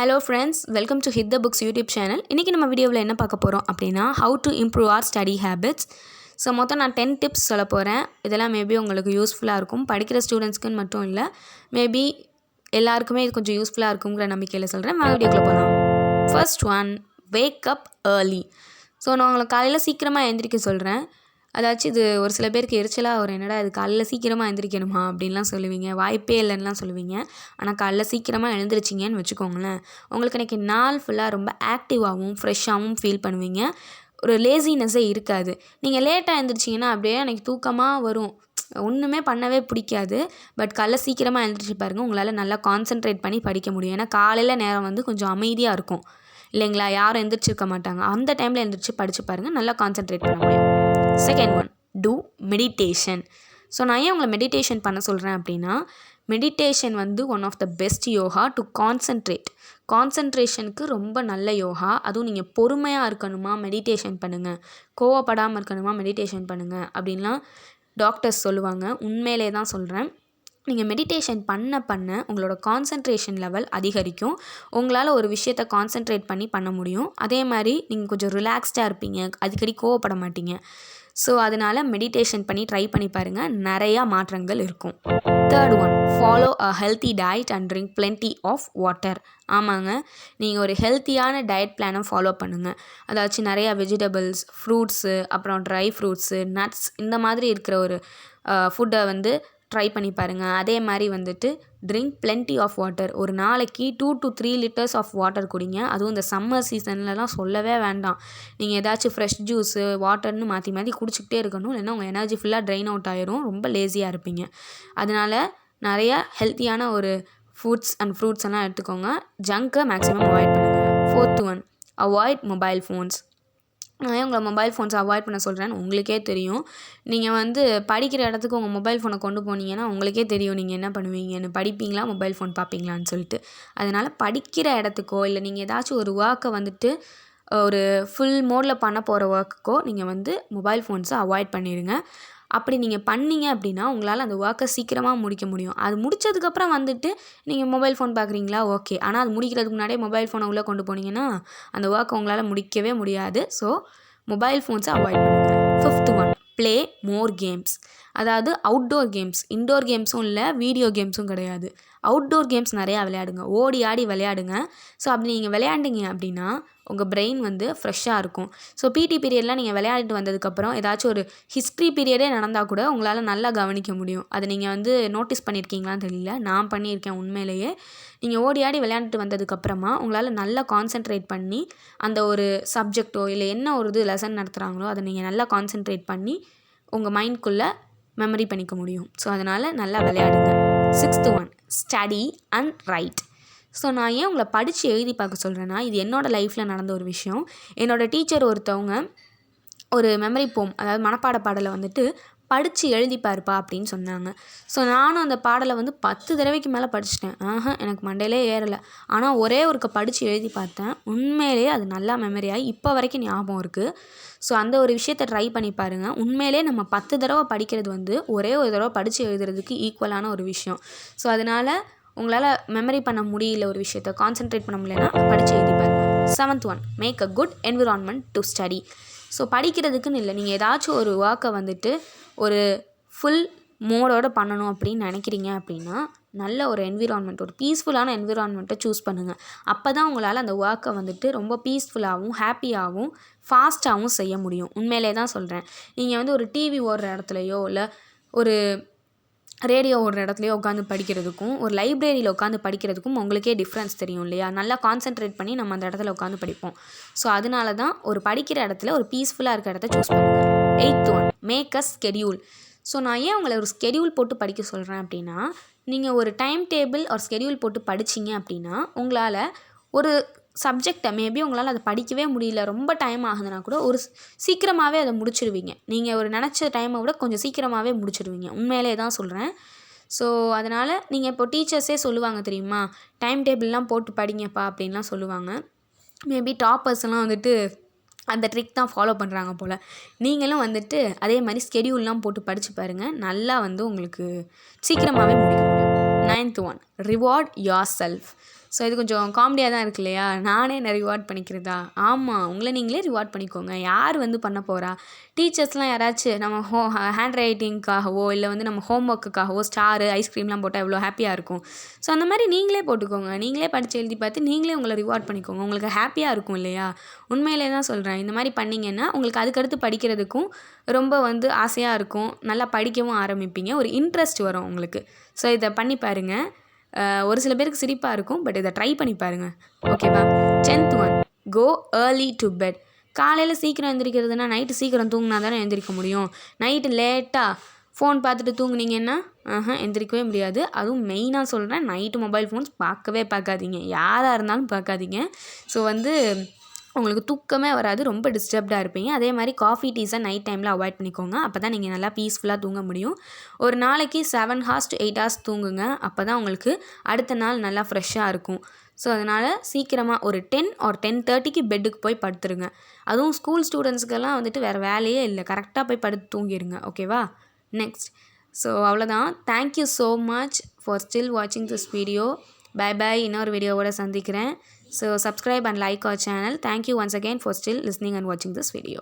Hello friends, welcome to hit the books YouTube channel. இன்றைக்கி நம்ம வீடியோவில் என்ன பார்க்க போகிறோம் அப்படின்னா, how to improve our study habits. So மொத்தம் நான் 10 டிப்ஸ் சொல்ல போகிறேன். இதெல்லாம் மேபி உங்களுக்கு யூஸ்ஃபுல்லாக இருக்கும். படிக்கிற ஸ்டூடெண்ட்ஸ்க்குன்னு மட்டும் இல்லை, மேபி எல்லாருக்குமே இது கொஞ்சம் யூஸ்ஃபுல்லாக இருக்குங்கிற நம்பிக்கையில் சொல்கிறேன். வீடியோக்குள்ளே போகலாம். First one, wake up early. So நான் உங்களை காலையில் சீக்கிரமாக எழுந்திரிக்க சொல்கிறேன். அதாச்சும் இது ஒரு சில பேருக்கு எரிச்சலாக ஒரு என்னடா இது காலையில் சீக்கிரமாக எழுந்திரிக்கணுமா அப்படின்லாம் சொல்லுவீங்க, வாய்ப்பே இல்லைன்னுலாம் சொல்லுவீங்க. ஆனால் காலைல சீக்கிரமாக எழுந்திரிச்சிங்கன்னு வச்சுக்கோங்களேன், உங்களுக்கு இன்றைக்கி நாள் ஃபுல்லாக ரொம்ப ஆக்டிவாகவும் ஃப்ரெஷ்ஷாகவும் ஃபீல் பண்ணுவீங்க. ஒரு லேசினஸ்ஸே இருக்காது. நீங்கள் லேட்டாக எழுந்திரிச்சிங்கன்னா அப்படியே எனக்கு தூக்கமாக வரும், ஒன்றுமே பண்ணவே பிடிக்காது. பட் காலைல சீக்கிரமாக எழுந்திரிச்சு பாருங்கள், உங்களால் நல்லா கான்சென்ட்ரேட் பண்ணி படிக்க முடியும். ஏன்னா காலையில் நேரம் வந்து கொஞ்சம் அமைதியாக இருக்கும் இல்லைங்களா, யாரும் எழுந்திரிச்சிருக்க மாட்டாங்க. அந்த டைமில் எழுந்திரிச்சு படித்து பாருங்கள், நல்லா கான்சென்ட்ரேட் பண்ண முடியும். Second one, do meditation. So நான் ஏன் உங்களை மெடிடேஷன் பண்ண சொல்கிறேன் அப்படின்னா, மெடிடேஷன் வந்து one of the best yoga to கான்சன்ட்ரேஷனுக்கு ரொம்ப நல்ல யோகா. அதுவும் நீங்கள் பொறுமையாக இருக்கணுமா மெடிடேஷன் பண்ணுங்கள், கோவப்படாமல் இருக்கணுமா மெடிடேஷன் பண்ணுங்கள் அப்படின்லாம் டாக்டர்ஸ் சொல்லுவாங்க. உண்மையிலே தான் சொல்கிறேன். நீங்கள் மெடிடேஷன் பண்ண உங்களோட கான்சன்ட்ரேஷன் லெவல் அதிகரிக்கும். உங்களால் ஒரு விஷயத்தை கான்சன்ட்ரேட் பண்ண முடியும். அதே மாதிரி நீங்கள் கொஞ்சம் ரிலாக்ஸ்டாக இருப்பீங்க, அடிக்கடி கோவப்பட மாட்டீங்க. ஸோ அதனால் மெடிடேஷன் பண்ணி ட்ரை பண்ணி பாருங்கள், நிறையா மாற்றங்கள் இருக்கும். Third one, follow a healthy diet and drink plenty of water. ஆமாங்க, நீங்கள் ஒரு ஹெல்த்தியான டயட் பிளானை ஃபாலோ பண்ணுங்கள். அதாச்சும் நிறையா வெஜிடபிள்ஸ், ஃப்ரூட்ஸு, அப்புறம் ட்ரை ஃப்ரூட்ஸு, நட்ஸ், இந்த மாதிரி இருக்கிற ஒரு ஃபுட்டை வந்து ட்ரை பண்ணி பாருங்கள். அதே மாதிரி வந்துட்டு ட்ரிங்க் பிளென்டி ஆஃப் வாட்டர். ஒரு நாளைக்கு 2 to 3 லிட்டர்ஸ் ஆஃப் வாட்டர் குடிங்க. அதுவும் இந்த சம்மர் சீசன்லலாம் சொல்லவே வேண்டாம். நீங்கள் ஏதாச்சும் ஃப்ரெஷ் ஜூஸு, வாட்டர்னு மாற்றி குடிச்சிக்கிட்டே இருக்கணும். இல்லைன்னா உங்கள் எனர்ஜி ஃபுல்லாக ட்ரைன் அவுட் ஆயிரும், ரொம்ப லேசியாக இருப்பீங்க. அதனால் நிறையா ஹெல்த்தியான ஒரு ஃபுட்ஸ் அண்ட் ஃப்ரூட்ஸ் எல்லாம் எடுத்துக்கோங்க. ஜங்கை மேக்ஸிமம் அவாய்ட் பண்ணுங்கள். Fourth one, avoid mobile phones. நான் ஏன் உங்களை மொபைல் ஃபோன்ஸ் அவாய்ட் பண்ண சொல்கிறேன்னு உங்களுக்கே தெரியும். நீங்கள் வந்து படிக்கிற இடத்துக்கு உங்கள் மொபைல் ஃபோனை கொண்டு போனீங்கன்னா உங்களுக்கே தெரியும் நீங்கள் என்ன பண்ணுவீங்கன்னு. படிப்பீங்களா, மொபைல் ஃபோன் பார்ப்பீங்களான்னு சொல்லிட்டு. அதனால் படிக்கிற இடத்துக்கோ இல்லை நீங்கள் ஏதாச்சும் ஒரு ஒர்க்கை வந்துட்டு ஒரு ஃபுல் மோடில் பண்ண போகிற ஒர்க்குக்கோ நீங்கள் வந்து மொபைல் ஃபோன்ஸை அவாய்ட் பண்ணிடுங்க. அப்படி நீங்கள் பண்ணீங்க அப்படின்னா உங்களால் அந்த ஒர்க்கை சீக்கிரமாக முடிக்க முடியும். அது முடித்ததுக்கப்புறம் வந்துட்டு நீங்கள் மொபைல் ஃபோன் பார்க்குறீங்களா, ஓகே. ஆனால் அது முடிக்கிறதுக்கு முன்னாடியே மொபைல் ஃபோனை உள்ளே கொண்டு போனீங்கன்னா அந்த ஒர்க்கை உங்களால் முடிக்கவே முடியாது. ஸோ மொபைல் ஃபோன்ஸை அவாய்ட் பண்ணுங்கள். Fifth one, play more games. அதாவது அவுட்டோர் கேம்ஸ். இன்டோர் கேம்ஸும் இல்லை, வீடியோ கேம்ஸும் கிடையாது. அவுட்டோர் கேம்ஸ் நிறையா விளையாடுங்க, ஓடி ஆடி விளையாடுங்க. ஸோ அப்படி நீங்கள் விளையாண்டிங்க அப்படின்னா உங்கள் பிரெயின் வந்து ஃப்ரெஷ்ஷாக இருக்கும். ஸோ பிடி பீரியட்லாம் நீங்கள் விளையாடிட்டு வந்ததுக்கப்புறம் ஏதாச்சும் ஒரு ஹிஸ்ட்ரி பீரியடே நடந்தால் கூட உங்களால் நல்லா கவனிக்க முடியும். அதை நீங்கள் வந்து நோட்டீஸ் பண்ணியிருக்கீங்களான்னு தெரியல, நான் பண்ணியிருக்கேன் உண்மையிலேயே. நீங்கள் ஓடி ஆடி விளையாண்டுட்டு வந்ததுக்கப்புறமா உங்களால் நல்லா கான்சென்ட்ரேட் பண்ணி அந்த ஒரு சப்ஜெக்டோ இல்லை என்ன ஒரு இது லெசன் நடத்துகிறாங்களோ அதை நீங்கள் நல்லா கான்சென்ட்ரேட் பண்ணி உங்கள் மைண்ட்குள்ளே மெமரி பண்ணிக்க முடியும். ஸோ அதனால் நல்லா விளையாடுங்க. Sixth one, study and right. So நான் ஏன் உங்களை படித்து எழுதி பார்க்க சொல்கிறேன்னா, இது என்னோடய லைஃப்பில் நடந்த ஒரு விஷயம். என்னோடய டீச்சர் ஒருத்தவங்க ஒரு மெமரி போம், அதாவது மனப்பாட பாடலை வந்துட்டு படித்து எழுதி பாருப்பா அப்படின்னு சொன்னாங்க. ஸோ நானும் அந்த பாடலை வந்து 10 தடவைக்கு மேலே படிச்சிட்டேன். எனக்கு மண்டையிலே ஏறலை. ஆனால் ஒரே ஒருக்க படித்து எழுதி பார்த்தேன், உண்மையிலேயே அது நல்லா மெமரி ஆகி இப்போ வரைக்கும் ஞாபகம் இருக்குது. ஸோ அந்த ஒரு விஷயத்தை ட்ரை பண்ணி பாருங்கள். உண்மையிலே நம்ம 10 தடவை படிக்கிறது வந்து ஒரே ஒரு தடவை படித்து எழுதுறதுக்கு ஈக்குவலான ஒரு விஷயம். ஸோ அதனால் உங்களால் மெமரி பண்ண முடியல, ஒரு விஷயத்தை கான்சென்ட்ரேட் பண்ண முடியலன்னா படித்து எழுதி பாருங்கள். Seventh one, make a good environment to study. So படிக்கிறதுக்குன்னு இல்லை, நீங்கள் ஏதாச்சும் ஒரு ஒர்க்கை வந்துட்டு ஒரு ஃபுல் மோடோடு பண்ணணும் அப்படின்னு நினைக்கிறீங்க அப்படின்னா நல்ல ஒரு என்விரான்மெண்ட், ஒரு பீஸ்ஃபுல்லான என்விரான்மெண்ட்டை சூஸ் பண்ணுங்கள். அப்போ தான் உங்களால் அந்த ஒர்க்கை வந்துட்டு ரொம்ப பீஸ்ஃபுல்லாகவும் ஹாப்பியாகவும் ஃபாஸ்ட்டாகவும் செய்ய முடியும். உண்மையிலே தான் சொல்கிறேன். நீங்கள் வந்து ஒரு டிவி ஓடுற இடத்துலையோ இல்லை ஒரு ரேடியோ ஓடுற இடத்துலையோ உட்காந்து படிக்கிறதுக்கும் ஒரு லைப்ரரியில் உட்காந்து படிக்கிறதுக்கும் உங்களுக்கே டிஃப்ரென்ஸ் தெரியும் இல்லையா. நல்லா கான்சென்ட்ரேட் பண்ணி நம்ம அந்த இடத்துல உட்காந்து படிப்போம். ஸோ அதனால தான் ஒரு படிக்கிற இடத்துல ஒரு பீஸ்ஃபுல்லாக இருக்கிற இடத்த சூஸ் பண்ணுங்கள். Eighth one, make a schedule. So நான் ஏன் உங்களை ஒரு ஸ்கெடியூல் போட்டு படிக்க சொல்கிறேன் அப்படின்னா, நீங்கள் ஒரு டைம் டேபிள் ஒரு ஸ்கெடியூல் போட்டு படிச்சிங்க அப்படின்னா உங்களால் ஒரு சப்ஜெக்டை மேபி உங்களால் அதை படிக்கவே முடியல, ரொம்ப டைம் ஆகுதுன்னா கூட ஒரு சீக்கிரமாகவே அதை முடிச்சிடுவீங்க. நீங்கள் ஒரு நினச்ச டைமை விட கொஞ்சம் சீக்கிரமாகவே முடிச்சிடுவீங்க. உண்மையிலே தான் சொல்கிறேன். ஸோ அதனால் நீங்கள் இப்போ டீச்சர்ஸே சொல்லுவாங்க தெரியுமா, டைம் டேபிள்லாம் போட்டு படிங்கப்பா அப்படின்லாம் சொல்லுவாங்க. மேபி டாப்பர்ஸ்லாம் வந்துட்டு அந்த ட்ரிக் தான் ஃபாலோ பண்ணுறாங்க போல். நீங்களும் வந்துட்டு அதே மாதிரி ஸ்கெடியூல்லாம் போட்டு படித்து பாருங்கள், நல்லா வந்து உங்களுக்கு சீக்கிரமாகவே முடிக்க முடியும். Ninth one, reward your self. So இது கொஞ்சம் காமெடியாக தான் இருக்கு இல்லையா? நானே என்ன ரிவார்ட் பண்ணிக்கிறதா? ஆமாம், உங்களை நீங்களே ரிவார்ட் பண்ணிக்கோங்க. யார் வந்து பண்ண போகிறா? டீச்சர்ஸ்லாம் யாராச்சும் நம்ம ஹேண்ட் ரைட்டிங்க்காகவோ இல்லை வந்து நம்ம ஹோம் ஒர்க்குக்காகவோ ஸ்டாரு ஐஸ்கிரீம்லாம் போட்டால் எவ்வளோ ஹாப்பியாக இருக்கும். ஸோ அந்த மாதிரி நீங்களே போட்டுக்கோங்க. நீங்களே படித்து எழுதி பார்த்து நீங்களே உங்களை ரிவார்ட் பண்ணிக்கோங்க. உங்களுக்கு ஹாப்பியாக இருக்கும் இல்லையா? உண்மையிலே தான் சொல்கிறேன். இந்த மாதிரி பண்ணிங்கன்னா உங்களுக்கு அதுக்கடுத்து படிக்கிறதுக்கும் ரொம்ப வந்து ஆசையாக இருக்கும். நல்லா படிக்கவும் ஆரம்பிப்பீங்க. ஒரு இன்ட்ரெஸ்ட் வரும் உங்களுக்கு. ஸோ இதை பண்ணி பாருங்கள். ஒரு சில பேருக்கு சிரிப்பாக இருக்கும். பட் இதை ட்ரை பண்ணி பாருங்கள். ஓகேவா? 10th one, go early to bed. காலையில் சீக்கிரம் எழுந்திரிக்கிறதுனா நைட்டு சீக்கிரம் தூங்கினா தானே எழுந்திரிக்க முடியும். நைட்டு லேட்டாக ஃபோன் பார்த்துட்டு தூங்குனீங்கன்னா எந்திரிக்கவே முடியாது. அதுவும் மெயினாக சொல்கிறேன், நைட்டு மொபைல் ஃபோன்ஸ் பார்க்காதீங்க. யாராக இருந்தாலும் பார்க்காதீங்க. ஸோ வந்து உங்களுக்கு தூக்கமே வராது. ரொம்ப டிஸ்டர்ப்டாக இருப்பீங்க. அதே மாதிரி காஃபி டீஸை நைட் டைமில் அவாய்ட் பண்ணிக்கோங்க. அப்போ தான் நீங்கள் நல்லா பீஸ்ஃபுல்லாக தூங்க முடியும். ஒரு நாளைக்கு 7 ஹார்ஸ் to 8 ஹார்ஸ் தூங்குங்க. அப்போ தான் உங்களுக்கு அடுத்த நாள் நல்லா ஃப்ரெஷ்ஷாக இருக்கும். ஸோ அதனால் சீக்கிரமாக ஒரு 10 or 10:30க்கு பெட்டுக்கு போய் படுத்துருங்க. அதுவும் ஸ்கூல் ஸ்டூடெண்ட்ஸ்க்கெல்லாம் வந்துட்டு வேறு வேலையே இல்லை. கரெக்டாக போய் படுத்து தூங்கிடுங்க. ஓகேவா? நெக்ஸ்ட். ஸோ அவ்வளோதான். Thank you so much for still வாட்சிங் திஸ் வீடியோ. Bye bye. இன்னொரு வீடியோவோட சந்திக்கிறேன். So subscribe and like our channel. Thank you once again for still listening and watching this video.